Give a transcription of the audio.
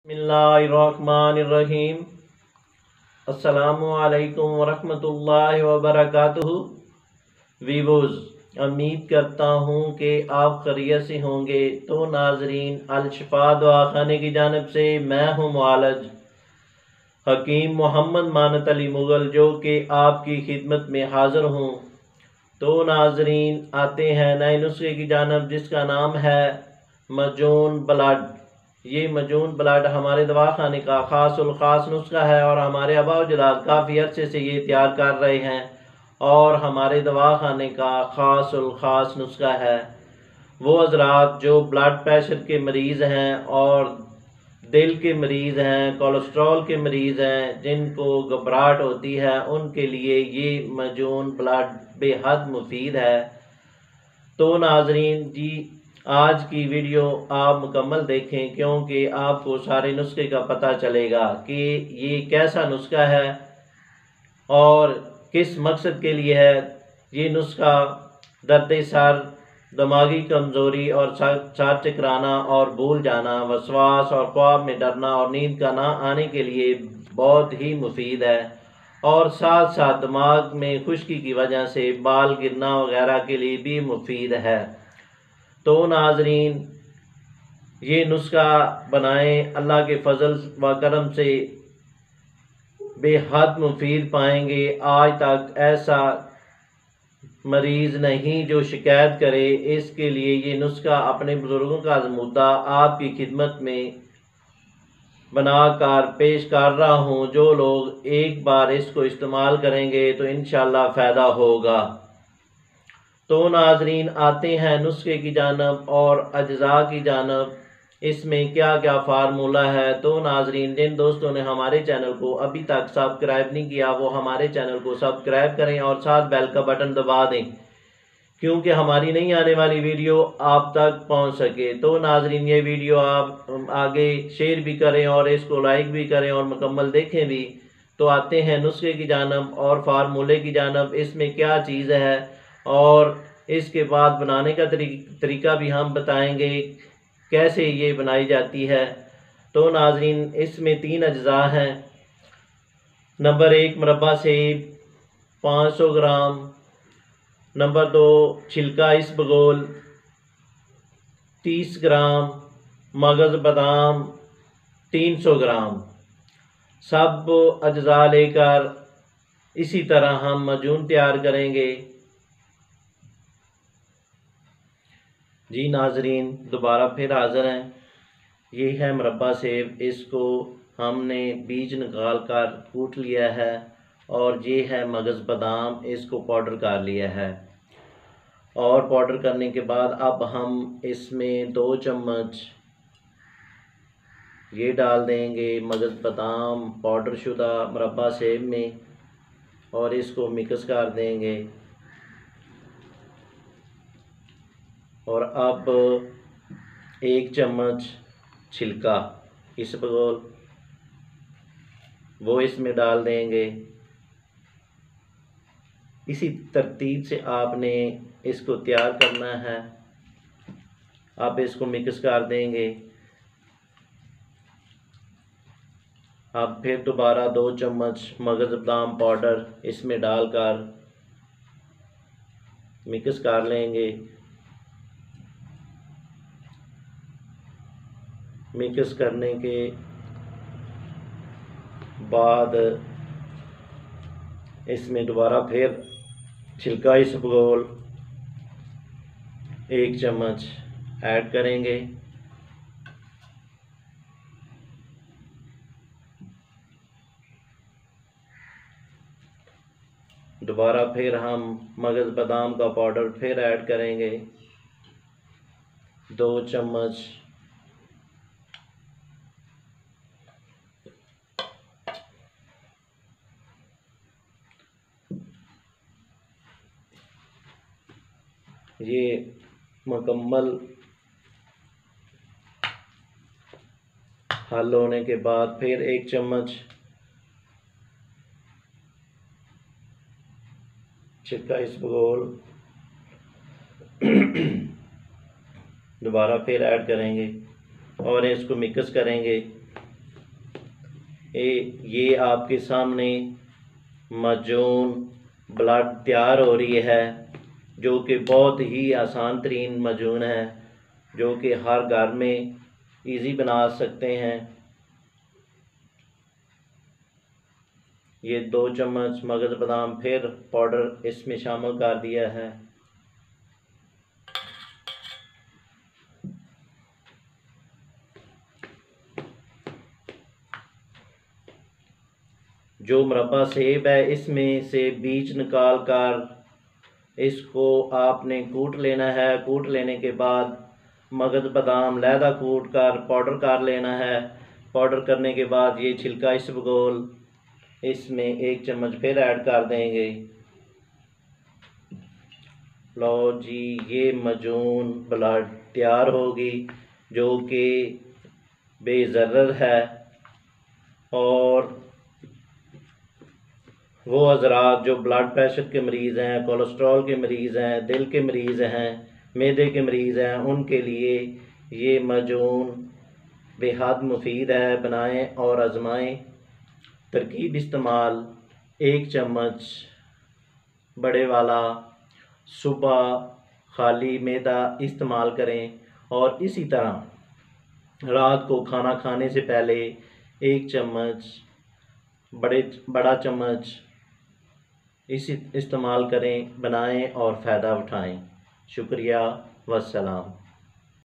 बिस्मिल्लाहिर्रहमानिर्रहीम। अस्सलामुअलैकुम वरहमतुल्लाहि वबरकातुहू। वीवोज़, उम्मीद करता हूँ कि आप खैरियत से होंगे। तो नाजरीन, अल-शिफा दवा खाने की जानिब से मैं हूँ मुआलज हकीम मोहम्मद मानत अली मुग़ल, जो कि आपकी खिदमत में हाज़िर हूँ। तो नाजरीन, आते हैं नए नुस्खे की जानिब, जिसका नाम है मजून ब्लड। ये मजून ब्लड हमारे दवाखाने का ख़ास नुस्खा है और हमारे आबा व अजदाद काफ़ी अर्से से ये तैयार कर रहे हैं और हमारे दवाखाने का ख़ास नुस्खा है। वो हज़रात जो ब्लड प्रेशर के मरीज़ हैं और दिल के मरीज़ हैं, कोलेस्ट्रॉल के मरीज़ हैं, जिनको घबराहट होती है, उनके लिए ये मजून ब्लड बेहद मुफीद है। तो नाजरीन जी, आज की वीडियो आप मुकम्मल देखें, क्योंकि आपको सारे नुस्खे का पता चलेगा कि ये कैसा नुस्खा है और किस मकसद के लिए है। ये नुस्खा दर्द सर, दिमागी कमज़ोरी और सर चकराना और भूल जाना, वसवास और ख्वाब में डरना और नींद का ना आने के लिए बहुत ही मुफीद है और साथ साथ दिमाग में खुश्की की वजह से बाल गिरना वगैरह के लिए भी मुफीद है। तो नाजरीन, ये नुस्खा बनाएं, अल्लाह के फजल व करम से बेहद मुफीद पाएंगे। आज तक ऐसा मरीज़ नहीं जो शिकायत करे। इसके लिए ये नुस्खा अपने बुज़ुर्गों का आज़मूदा आपकी खिदमत में बनाकर पेश कर रहा हूँ। जो लोग एक बार इसको इस्तेमाल करेंगे तो इंशाअल्लाह फ़ायदा होगा। तो नाजरीन, आते हैं नुस्खे की जानिब और अज्जा की जानिब, इसमें क्या क्या फार्मूला है। तो नाजरीन, जिन दोस्तों ने हमारे चैनल को अभी तक सब्सक्राइब नहीं किया, वो हमारे चैनल को सब्सक्राइब करें और साथ बेल का बटन दबा दें, क्योंकि हमारी नई आने वाली वीडियो आप तक पहुंच सके। तो नाजरीन, ये वीडियो आप आगे शेयर भी करें और इसको लाइक भी करें और मुकम्मल देखें भी। तो आते हैं नुस्खे की जानिब और फार्मूले की जानिब, इसमें क्या चीज़ है और इसके बाद बनाने का तरीका भी हम बताएंगे कैसे ये बनाई जाती है। तो नाजरीन, इसमें 3 अज्जा हैं। नंबर 1 मुरब्बा सेब 500 ग्राम, नंबर 2 छिलका इसबगोल 30 ग्राम, मगज़ बादाम 300 ग्राम। सब अज्जा लेकर इसी तरह हम मजून तैयार करेंगे। जी नाजरीन, दोबारा फिर हाज़िर हैं। ये है मुरब्बा सेब, इसको हमने बीज निकाल कर कूट लिया है और ये है मगज़ बादाम, इसको पाउडर कर लिया है। और पाउडर करने के बाद अब हम इसमें 2 चम्मच ये डाल देंगे मगज़ बादाम पाउडर शुदा मुरब्बा सेब में और इसको मिक्स कर देंगे। और अब 1 चम्मच छिलका इसबगोल वो इसमें डाल देंगे। इसी तरतीब से आपने इसको तैयार करना है। आप इसको मिक्स कर देंगे। अब फिर दोबारा 2 चम्मच मगज़ बादाम पाउडर इसमें डालकर मिक्स कर लेंगे। मिक्स करने के बाद इसमें दोबारा फिर छिलका इसबगोल 1 चम्मच ऐड करेंगे। दोबारा फिर हम मगज़ बादाम का पाउडर फिर ऐड करेंगे 2 चम्मच। ये मुकम्मल हल होने के बाद फिर 1 चम्मच छिलका इसबगोल दोबारा फिर ऐड करेंगे और इसको मिक्स करेंगे। ये आपके सामने माजून ब्लड तैयार हो रही है, जो कि बहुत ही आसान तरीन माजून है, जो कि हर घर में इजी बना सकते हैं। ये 2 चम्मच मगज बादाम फिर पाउडर इसमें शामिल कर दिया है। जो मुरब्बा सेब है इसमें से बीज निकाल कर इसको आपने कूट लेना है। कूट लेने के बाद मगज बादाम लहदा कूट कर पाउडर कर लेना है। पाउडर करने के बाद ये छिलका इसबगोल इसमें 1 चम्मच फिर ऐड कर देंगे। लो जी, ये माजून ब्लड तैयार होगी, जो कि बेज़र्र है। और वो हज़रात जो ब्लड प्रेशर के मरीज़ हैं, कोलेस्ट्रॉल के मरीज़ हैं, दिल के मरीज़ हैं, मैदे के मरीज़ हैं, उनके लिए ये माजून बेहद मुफीद है। बनाएं और आजमाएं। तरकीब इस्तेमाल: 1 चम्मच बड़े वाला सुबह खाली मैदा इस्तेमाल करें, और इसी तरह रात को खाना खाने से पहले 1 चम्मच बड़ा चम्मच इसी इस्तेमाल करें। बनाएं और फ़ायदा उठाएं। शुक्रिया, वस्सलाम।